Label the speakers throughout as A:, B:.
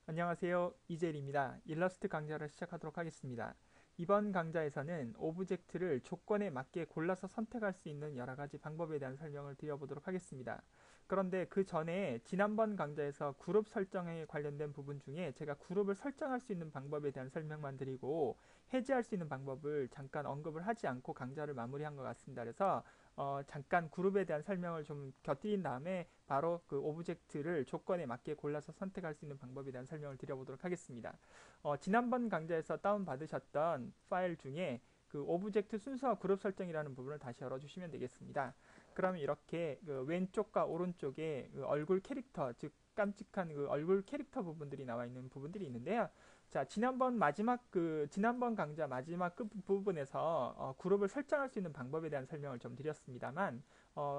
A: 안녕하세요. 이젤입니다. 일러스트 강좌를 시작하도록 하겠습니다. 이번 강좌에서는 오브젝트를 조건에 맞게 골라서 선택할 수 있는 여러 가지 방법에 대한 설명을 드려보도록 하겠습니다. 그런데 그 전에 지난번 강좌에서 그룹 설정에 관련된 부분 중에 제가 그룹을 설정할 수 있는 방법에 대한 설명만 드리고 해제할 수 있는 방법을 잠깐 언급을 하지 않고 강좌를 마무리한 것 같습니다. 그래서 잠깐 그룹에 대한 설명을 좀 곁들인 다음에 바로 그 오브젝트를 조건에 맞게 골라서 선택할 수 있는 방법에 대한 설명을 드려보도록 하겠습니다. 지난번 강좌에서 다운받으셨던 파일 중에 그 오브젝트 순서 그룹 설정이라는 부분을 다시 열어주시면 되겠습니다. 그러면 이렇게 그 왼쪽과 오른쪽에 그 얼굴 캐릭터, 즉 깜찍한 그 얼굴 캐릭터 부분들이 나와 있는 부분들이 있는데요. 자, 지난번 강좌 마지막 끝 부분에서 그룹을 설정할 수 있는 방법에 대한 설명을 좀 드렸습니다만,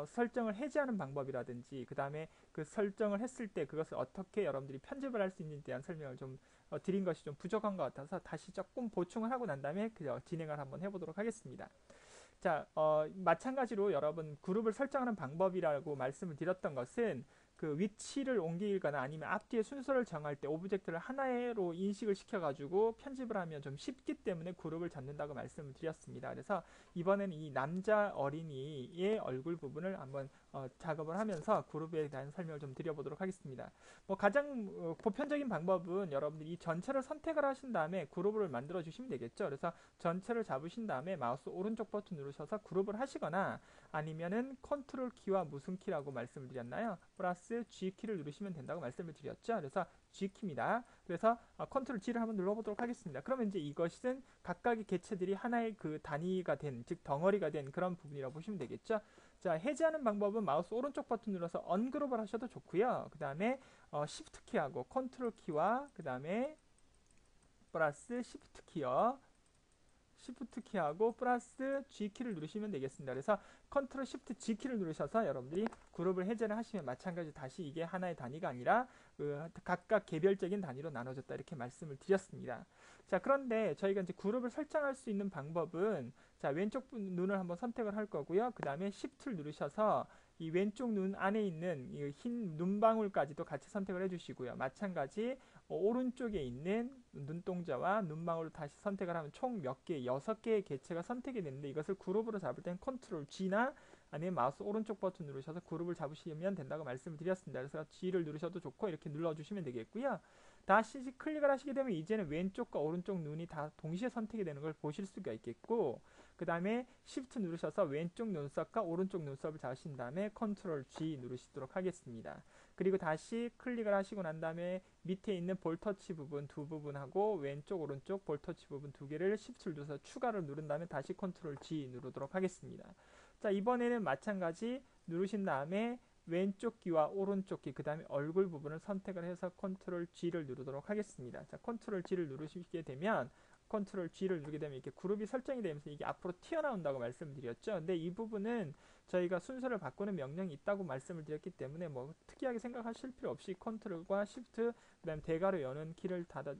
A: 설정을 해제하는 방법이라든지, 그 다음에 그 설정을 했을 때 그것을 어떻게 여러분들이 편집을 할 수 있는지에 대한 설명을 좀 드린 것이 좀 부족한 것 같아서 다시 조금 보충을 하고 난 다음에 진행을 한번 해보도록 하겠습니다. 자, 마찬가지로 여러분 그룹을 설정하는 방법이라고 말씀을 드렸던 것은 그 위치를 옮기거나 아니면 앞뒤의 순서를 정할 때 오브젝트를 하나로 인식을 시켜가지고 편집을 하면 좀 쉽기 때문에 그룹을 잡는다고 말씀을 드렸습니다. 그래서 이번에는 이 남자 어린이의 얼굴 부분을 한번 작업을 하면서 그룹에 대한 설명을 좀 드려보도록 하겠습니다. 뭐 가장 보편적인 방법은 여러분들이 이 전체를 선택을 하신 다음에 그룹을 만들어 주시면 되겠죠. 그래서 전체를 잡으신 다음에 마우스 오른쪽 버튼 누르셔서 그룹을 하시거나 아니면은 컨트롤 키와 무슨 키라고 말씀을 드렸나요? 플러스 G 키를 누르시면 된다고 말씀을 드렸죠. 그래서 G 키입니다. 그래서 컨트롤 G를 한번 눌러보도록 하겠습니다. 그러면 이제 이것은 각각의 개체들이 하나의 그 단위가 된, 즉 덩어리가 된 그런 부분이라고 보시면 되겠죠. 자, 해제하는 방법은 마우스 오른쪽 버튼 눌러서 언그룹을 하셔도 좋고요. 그 다음에 Shift 키하고 컨트롤 키와 그 다음에 플러스 Shift 키요. Shift 키하고 플러스 G 키를 누르시면 되겠습니다. 그래서 컨트롤 Shift G 키를 누르셔서 여러분들이 그룹을 해제를 하시면 마찬가지로 다시 이게 하나의 단위가 아니라 각각 개별적인 단위로 나눠졌다 이렇게 말씀을 드렸습니다. 자, 그런데 저희가 이제 그룹을 설정할 수 있는 방법은 자, 왼쪽 눈을 한번 선택을 할 거고요. 그 다음에 Shift를 누르셔서 이 왼쪽 눈 안에 있는 이 흰 눈방울까지도 같이 선택을 해주시고요. 마찬가지 오른쪽에 있는 눈동자와 눈망울을 다시 선택을 하면 총 몇 개, 6개의 개체가 선택이 되는데 이것을 그룹으로 잡을 땐 컨트롤 G나 아니면 마우스 오른쪽 버튼 누르셔서 그룹을 잡으시면 된다고 말씀을 드렸습니다. 그래서 G를 누르셔도 좋고 이렇게 눌러주시면 되겠고요. 다시 클릭을 하시게 되면 이제는 왼쪽과 오른쪽 눈이 다 동시에 선택이 되는 걸 보실 수가 있겠고 그 다음에 Shift 누르셔서 왼쪽 눈썹과 오른쪽 눈썹을 잡으신 다음에 컨트롤 G 누르시도록 하겠습니다. 그리고 다시 클릭을 하시고 난 다음에 밑에 있는 볼터치 부분 두 부분하고 왼쪽 오른쪽 볼터치 부분 두 개를 Shift를 눌러서 추가를 누른 다음에 다시 컨트롤 G 누르도록 하겠습니다. 자, 이번에는 마찬가지 누르신 다음에 왼쪽 귀와 오른쪽 귀, 그 다음에 얼굴 부분을 선택을 해서 컨트롤 G를 누르도록 하겠습니다. 자, 컨트롤 G를 누르시게 되면 컨트롤 G를 누르게 되면 이렇게 그룹이 설정이 되면서 이게 앞으로 튀어나온다고 말씀드렸죠. 근데 이 부분은 저희가 순서를 바꾸는 명령이 있다고 말씀을 드렸기 때문에 뭐 특이하게 생각하실 필요 없이 컨트롤과 Shift 그다음 대괄호 여는 키를 닫아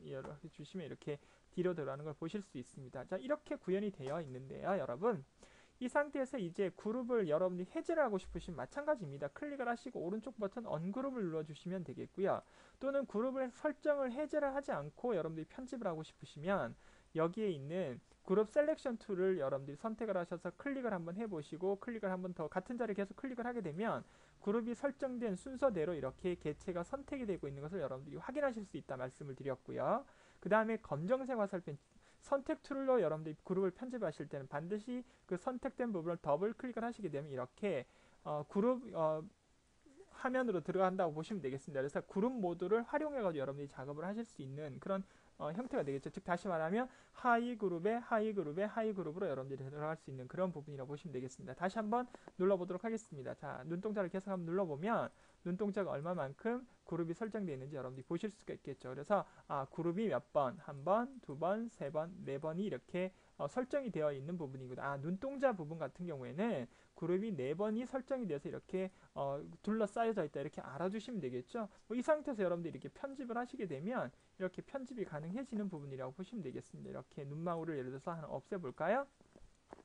A: 주시면 이렇게 뒤로 들어가는 걸 보실 수 있습니다. 자, 이렇게 구현이 되어 있는데요, 여러분. 이 상태에서 이제 그룹을 여러분들이 해제를 하고 싶으시면 마찬가지입니다. 클릭을 하시고 오른쪽 버튼 언그룹을 눌러주시면 되겠고요. 또는 그룹을 설정을 해제를 하지 않고 여러분들이 편집을 하고 싶으시면 여기에 있는 그룹 셀렉션 툴을 여러분들이 선택을 하셔서 클릭을 한번 해보시고 클릭을 한번 더 같은 자리에 계속 클릭을 하게 되면 그룹이 설정된 순서대로 이렇게 개체가 선택이 되고 있는 것을 여러분들이 확인하실 수 있다 말씀을 드렸고요. 그 다음에 검정색 화살표 선택 툴로 여러분들이 그룹을 편집하실 때는 반드시 그 선택된 부분을 더블 클릭을 하시게 되면 이렇게 그룹 화면으로 들어간다고 보시면 되겠습니다. 그래서 그룹 모드를 활용해가지고 여러분들이 작업을 하실 수 있는 그런 형태가 되겠죠. 즉 다시 말하면 하이 그룹에 하이 그룹에 하이 그룹으로 여러분들이 들어갈 수 있는 그런 부분이라고 보시면 되겠습니다. 다시 한번 눌러보도록 하겠습니다. 자, 눈동자를 계속 한번 눌러보면 눈동자가 얼마만큼 그룹이 설정되어 있는지 여러분들이 보실 수가 있겠죠. 그래서 그룹이 몇 번, 한 번, 두 번, 세 번, 네 번이 이렇게 설정이 되어 있는 부분이구나. 눈동자 부분 같은 경우에는 그룹이 네 번이 설정이 돼서 이렇게 둘러싸여져 있다 이렇게 알아주시면 되겠죠. 뭐이 상태에서 여러분들이 이렇게 편집을 하시게 되면 이렇게 편집이 가능해지는 부분이라고 보시면 되겠습니다. 이렇게 눈망울을 예를 들어서 하나 없애볼까요?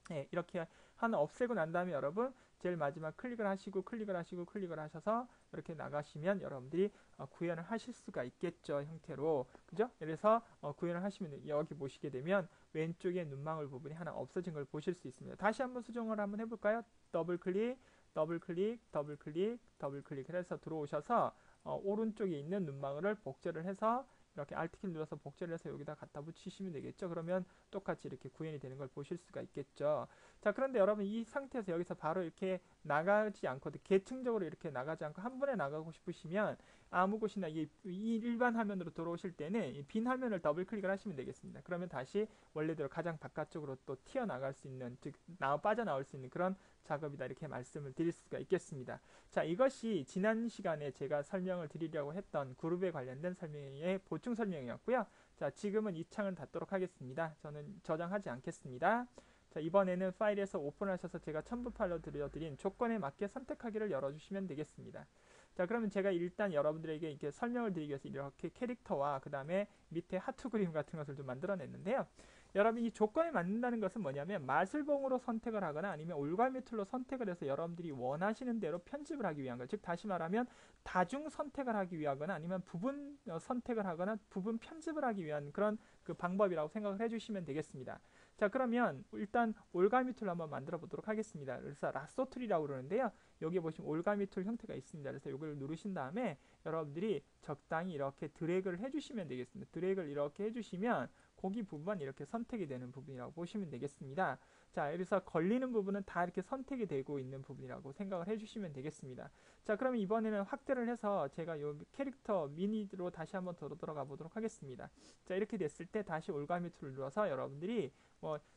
A: 네, 이렇게 하나 없애고 난 다음에 여러분 제일 마지막 클릭을 하시고 클릭을 하시고 클릭을 하셔서 이렇게 나가시면 여러분들이 구현을 하실 수가 있겠죠. 형태로. 그죠? 그래서 구현을 하시면 여기 보시게 되면 왼쪽에 눈망울 부분이 하나 없어진 걸 보실 수 있습니다. 다시 한번 수정을 한번 해볼까요? 더블 클릭, 더블 클릭, 더블 클릭, 더블 클릭 해서 들어오셔서 오른쪽에 있는 눈망울을 복제를 해서 이렇게 Alt키를 눌러서 복제를 해서 여기다 갖다 붙이시면 되겠죠. 그러면 똑같이 이렇게 구현이 되는 걸 보실 수가 있겠죠. 자, 그런데 여러분 이 상태에서 여기서 바로 이렇게 나가지 않고도 계층적으로 이렇게 나가지 않고 한 번에 나가고 싶으시면 아무 곳이나 이 일반 화면으로 들어오실 때는 빈 화면을 더블 클릭을 하시면 되겠습니다. 그러면 다시 원래대로 가장 바깥쪽으로 또 튀어나갈 수 있는, 즉 빠져나올 수 있는 그런 작업이다, 이렇게 말씀을 드릴 수가 있겠습니다. 자, 이것이 지난 시간에 제가 설명을 드리려고 했던 그룹에 관련된 설명의 보충 설명이었고요. 자, 지금은 이 창을 닫도록 하겠습니다. 저는 저장하지 않겠습니다. 자, 이번에는 파일에서 오픈하셔서 제가 첨부 파일로 드려드린 조건에 맞게 선택하기를 열어주시면 되겠습니다. 자, 그러면 제가 일단 여러분들에게 이렇게 설명을 드리기 위해서 이렇게 캐릭터와 그 다음에 밑에 하트 그림 같은 것을 좀 만들어냈는데요. 여러분 이 조건에 맞는다는 것은 뭐냐면 마술봉으로 선택을 하거나 아니면 올가미 툴로 선택을 해서 여러분들이 원하시는 대로 편집을 하기 위한 것, 즉 다시 말하면 다중 선택을 하기 위하거나 아니면 부분 선택을 하거나 부분 편집을 하기 위한 그런 그 방법이라고 생각을 해주시면 되겠습니다. 자, 그러면 일단 올가미 툴 한번 만들어 보도록 하겠습니다. 그래서 라쏘 툴이라고 그러는데요. 여기 보시면 올가미 툴 형태가 있습니다. 그래서 이걸 누르신 다음에 여러분들이 적당히 이렇게 드래그를 해주시면 되겠습니다. 드래그를 이렇게 해주시면 거기 부분 이렇게 선택이 되는 부분이라고 보시면 되겠습니다. 자, 그래서 걸리는 부분은 다 이렇게 선택이 되고 있는 부분이라고 생각을 해주시면 되겠습니다. 자, 그러면 이번에는 확대를 해서 제가 이 캐릭터 미니로 다시 한번 들어가 보도록 하겠습니다. 자, 이렇게 됐을 때 다시 올가미 툴을 눌러서 여러분들이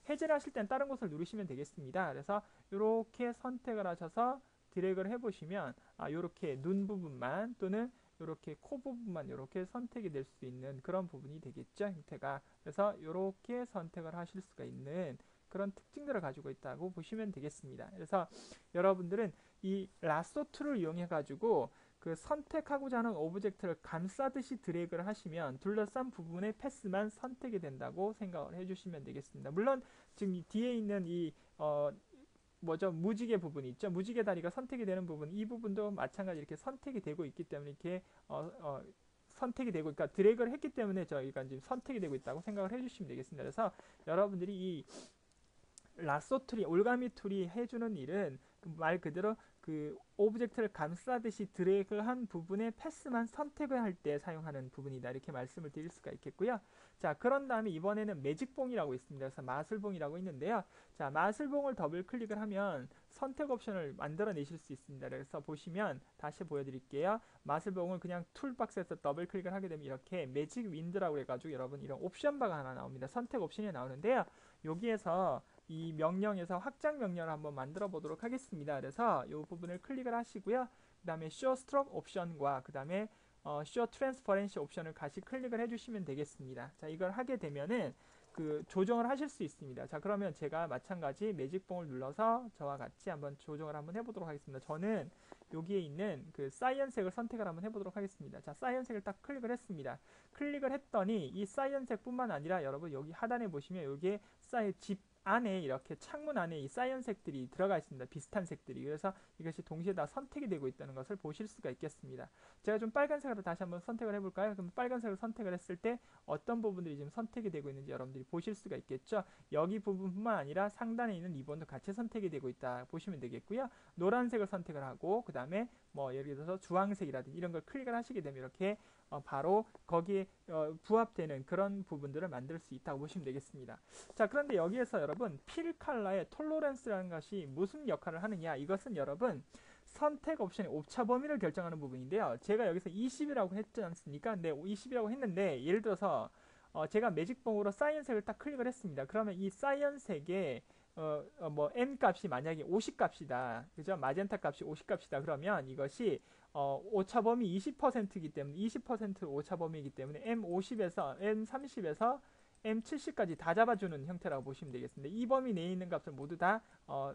A: 해제를 하실 땐 다른 곳을 누르시면 되겠습니다. 그래서 이렇게 선택을 하셔서 드래그를 해보시면 이렇게 눈 부분만 또는 이렇게 코 부분만 이렇게 선택이 될 수 있는 그런 부분이 되겠죠, 형태가. 그래서 이렇게 선택을 하실 수가 있는 그런 특징들을 가지고 있다고 보시면 되겠습니다. 그래서 여러분들은 이 라쏘 툴을 이용해 가지고 그 선택하고자 하는 오브젝트를 감싸듯이 드래그를 하시면 둘러싼 부분의 패스만 선택이 된다고 생각을 해주시면 되겠습니다. 물론 지금 뒤에 있는 이 무지개 부분이 있죠. 무지개 다리가 선택이 되는 부분, 이 부분도 마찬가지 이렇게 선택이 되고 있기 때문에 이렇게 선택이 되고, 그러니까 드래그를 했기 때문에 저희가 지금 선택이 되고 있다고 생각을 해주시면 되겠습니다. 그래서 여러분들이 이 라쏘 툴이, 올가미 툴이 해주는 일은 말 그대로 그 오브젝트를 감싸듯이 드래그한 부분의 패스만 선택을 할 때 사용하는 부분이다, 이렇게 말씀을 드릴 수가 있겠고요. 자, 그런 다음에 이번에는 매직봉이라고 있습니다. 그래서 마술봉이라고 있는데요. 자, 마술봉을 더블 클릭을 하면 선택 옵션을 만들어내실 수 있습니다. 그래서 보시면 다시 보여드릴게요. 마술봉을 그냥 툴박스에서 더블 클릭을 하게 되면 이렇게 매직 윈드라고 해가지고 여러분 이런 옵션 바가 하나 나옵니다. 선택 옵션이 나오는데요. 여기에서 이 명령에서 확장 명령을 한번 만들어 보도록 하겠습니다. 그래서 이 부분을 클릭을 하시고요. 그 다음에 Show Stroke 옵션과 그 다음에 Show Transparency 옵션을 같이 클릭을 해주시면 되겠습니다. 자, 이걸 하게 되면은 그 조정을 하실 수 있습니다. 자, 그러면 제가 마찬가지 매직봉을 눌러서 저와 같이 한번 조정을 한번 해보도록 하겠습니다. 저는 여기에 있는 그 사이언색을 선택을 한번 해보도록 하겠습니다. 자, 사이언색을 딱 클릭을 했습니다. 클릭을 했더니 이 사이언색 뿐만 아니라 여러분 여기 하단에 보시면 여기에 집 안에 이렇게 창문 안에 이 사이언색들이 들어가 있습니다. 비슷한 색들이. 그래서 이것이 동시에 다 선택이 되고 있다는 것을 보실 수가 있겠습니다. 제가 좀 빨간색으로 다시 한번 선택을 해볼까요? 그럼 빨간색을 선택을 했을 때 어떤 부분들이 지금 선택이 되고 있는지 여러분들이 보실 수가 있겠죠. 여기 부분뿐만 아니라 상단에 있는 리본도 같이 선택이 되고 있다 보시면 되겠고요. 노란색을 선택을 하고 그 다음에 예를 들어서 주황색이라든지 이런 걸 클릭을 하시게 되면 이렇게 바로 거기에 부합되는 그런 부분들을 만들 수 있다고 보시면 되겠습니다. 자, 그런데 여기에서 여러분 필 컬러의 톨러런스라는 것이 무슨 역할을 하느냐, 이것은 여러분 선택 옵션의 오차 범위를 결정하는 부분인데요. 제가 여기서 20이라고 했지 않습니까? 네, 20이라고 했는데 예를 들어서 제가 매직봉으로 사이언색을 딱 클릭을 했습니다. 그러면 이 사이언색의 n 값이 만약에 50 값이다, 그죠? 마젠타 값이 50 값이다. 그러면 이것이 오차범위 20%이기 때문에 20% 오차범위이기 때문에 M50에서 M30에서 M70까지 다 잡아주는 형태라고 보시면 되겠습니다. 이 범위 내에 있는 값을 모두 다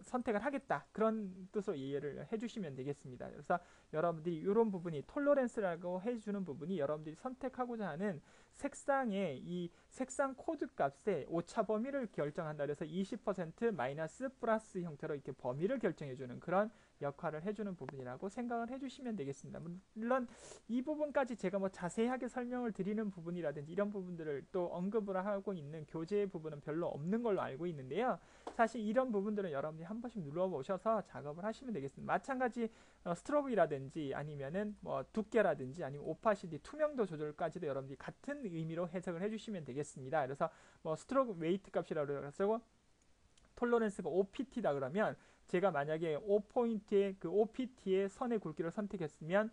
A: 선택을 하겠다, 그런 뜻으로 이해를 해주시면 되겠습니다. 그래서 여러분들이 이런 부분이 톨러런스라고 해주는 부분이 여러분들이 선택하고자 하는 색상의 이 색상 코드 값의 오차 범위를 결정한다. 그래서 20% 마이너스 플러스 형태로 이렇게 범위를 결정해주는 그런 역할을 해주는 부분이라고 생각을 해주시면 되겠습니다. 물론 이 부분까지 제가 뭐 자세하게 설명을 드리는 부분이라든지 이런 부분들을 또 언급을 하고 있는 교재 부분은 별로 없는 걸로 알고 있는데요. 사실 이런 부분들은 여러분들이 한 번씩 눌러보셔서 작업을 하시면 되겠습니다. 마찬가지 스트로크라든지 아니면은 뭐 두께라든지 아니면 오파시티, 투명도 조절까지도 여러분들이 같은 의미로 해석을 해주시면 되겠습니다. 그래서 뭐 스트로크 웨이트 값이라고 해서 톨러런스가 OPT다 그러면 제가 만약에 5포인트의 그 OPT의 선의 굵기를 선택했으면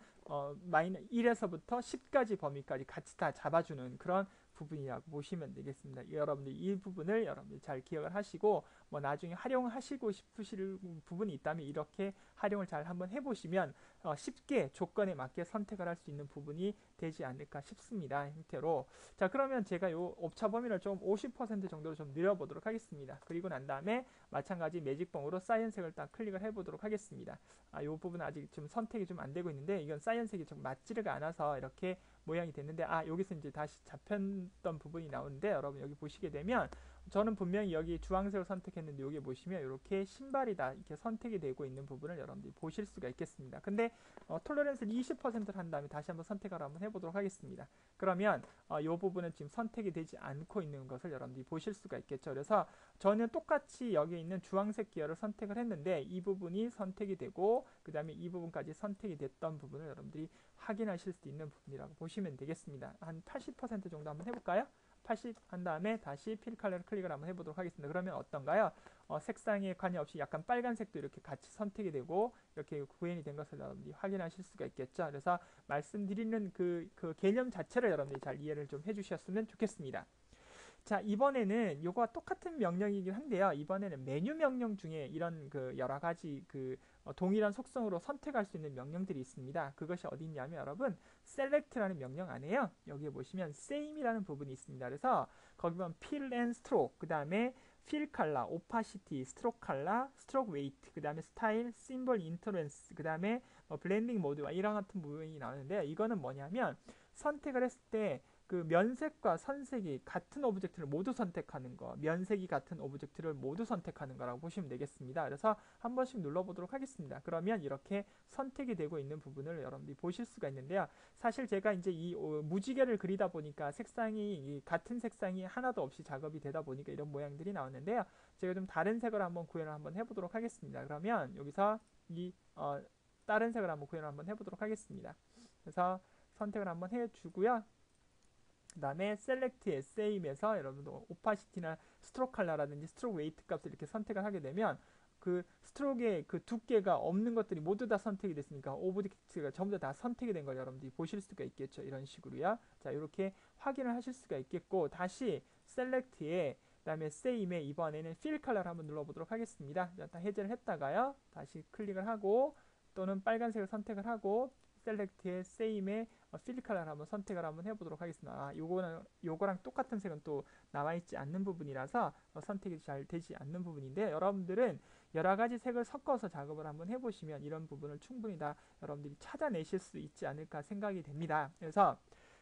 A: 마이너스 1에서부터 10까지 범위까지 같이 다 잡아주는 그런 부분이라고 보시면 되겠습니다. 여러분들 이 부분을 여러분들 잘 기억을 하시고 뭐 나중에 활용하시고 싶으실 부분이 있다면 이렇게 활용을 잘 한번 해보시면 쉽게 조건에 맞게 선택을 할 수 있는 부분이 되지 않을까 싶습니다. 형태로 자 그러면 제가 요 오차 범위를 좀 50% 정도로 좀 늘려보도록 하겠습니다. 그리고 난 다음에 마찬가지 매직봉으로 사이언색을 딱 클릭을 해보도록 하겠습니다. 요 부분 아직 좀 선택이 좀 안 되고 있는데 이건 사이언색이 좀 맞지가 않아서 이렇게 모양이 됐는데 여기서 이제 다시 잡혔던 부분이 나오는데 여러분 여기 보시게 되면 저는 분명히 여기 주황색을 선택했는데 여기 보시면 이렇게 신발이다 이렇게 선택이 되고 있는 부분을 여러분들이 보실 수가 있겠습니다. 근데 톨러런스를 20%를 한 다음에 다시 한번 선택을 한번 해보도록 하겠습니다. 그러면 이 부분은 지금 선택이 되지 않고 있는 것을 여러분들이 보실 수가 있겠죠. 그래서 저는 똑같이 여기 있는 주황색 기어를 선택을 했는데 이 부분이 선택이 되고 그 다음에 이 부분까지 선택이 됐던 부분을 여러분들이 확인하실 수 있는 부분이라고 보시면 되겠습니다. 한 80% 정도 한번 해볼까요? 80 한 다음에 다시 필 컬러를 클릭을 한번 해보도록 하겠습니다. 그러면 어떤가요? 색상에 관여없이 약간 빨간색도 이렇게 같이 선택이 되고 이렇게 구현이 된 것을 여러분들이 확인하실 수가 있겠죠. 그래서 말씀드리는 그 개념 자체를 여러분들이 잘 이해를 좀 해주셨으면 좋겠습니다. 자 이번에는 요거와 똑같은 명령이긴 한데요. 이번에는 메뉴 명령 중에 이런 그 여러 가지 동일한 속성으로 선택할 수 있는 명령들이 있습니다. 그것이 어디 있냐면 여러분 select라는 명령 안에요. 여기에 보시면 same이라는 부분이 있습니다. 그래서 거기 보면 fill and stroke 그 다음에 fill color, opacity, stroke color, stroke weight 그 다음에 style, symbol influence 그 다음에 blending mode와 이런 같은 부분이 나오는데 이거는 뭐냐면 선택을 했을 때 그 면색과 선색이 같은 오브젝트를 모두 선택하는 거, 면색이 같은 오브젝트를 모두 선택하는 거라고 보시면 되겠습니다. 그래서 한 번씩 눌러보도록 하겠습니다. 그러면 이렇게 선택이 되고 있는 부분을 여러분들이 보실 수가 있는데요. 사실 제가 이제 이 무지개를 그리다 보니까 색상이 같은 색상이 하나도 없이 작업이 되다 보니까 이런 모양들이 나왔는데요. 제가 좀 다른 색을 한번 구현을 한번 해보도록 하겠습니다. 그러면 여기서 이 다른 색을 한번 구현을 한번 해보도록 하겠습니다. 그래서 선택을 한번 해주고요. 그 다음에 Select의 Same에서 여러분들 오파시티나 스트로크 컬러라든지 스트로크 웨이트 값을 이렇게 선택을 하게 되면 그 스트로크의 그 두께가 없는 것들이 모두 다 선택이 됐으니까 오브젝트가 전부 다 선택이 된 걸 여러분들이 보실 수가 있겠죠. 이런 식으로요. 자 이렇게 확인을 하실 수가 있겠고 다시 Select의 그다음에 Same에 이번에는 Fill 컬러를 한번 눌러보도록 하겠습니다. 일단 해제를 했다가요. 다시 클릭을 하고 또는 빨간색을 선택을 하고 셀렉트의 Same의 필 컬러를 한번 선택을 한번 해보도록 하겠습니다. 요거랑 똑같은 색은 또 나와있지 않는 부분이라서 선택이 잘 되지 않는 부분인데 여러분들은 여러가지 색을 섞어서 작업을 한번 해보시면 이런 부분을 충분히 다 여러분들이 찾아내실 수 있지 않을까 생각이 됩니다. 그래서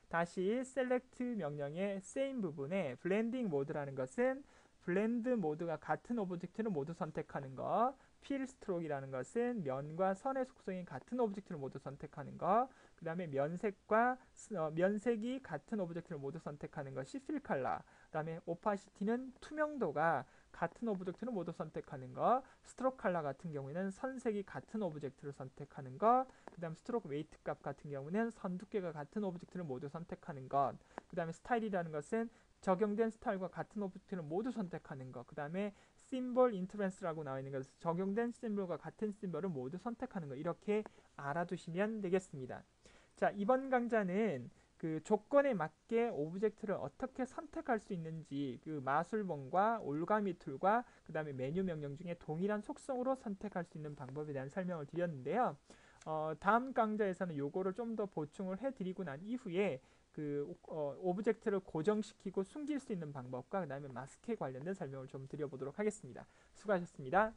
A: 다시 select 명령의 same 부분에 blending mode라는 것은 블렌드 모드가 같은 오브젝트를 모두 선택하는 거, 필 스트로크이라는 것은 면과 선의 속성이 같은 오브젝트를 모두 선택하는 거, 그 다음에 면색이 같은 오브젝트를 모두 선택하는 것이 필 컬러, 그 다음에 오파시티는 투명도가 같은 오브젝트를 모두 선택하는 거, 스트로크 컬러 같은 경우에는 선색이 같은 오브젝트를 선택하는 것, 그 다음 스트로크 웨이트 값 같은 경우는 선 두께가 같은 오브젝트를 모두 선택하는 것, 그 다음에 스타일이라는 것은 적용된 스타일과 같은 오브젝트를 모두 선택하는 것, 그 다음에 심볼 인트랜스라고 나와 있는 것은 적용된 심볼과 같은 심볼을 모두 선택하는 것, 이렇게 알아두시면 되겠습니다. 자, 이번 강좌는 그 조건에 맞게 오브젝트를 어떻게 선택할 수 있는지 그 마술봉과 올가미 툴과 그 다음에 메뉴 명령 중에 동일한 속성으로 선택할 수 있는 방법에 대한 설명을 드렸는데요. 다음 강좌에서는 요거를 좀 더 보충을 해드리고 난 이후에 그 오브젝트를 고정시키고 숨길 수 있는 방법과 그 다음에 마스크에 관련된 설명을 좀 드려보도록 하겠습니다. 수고하셨습니다.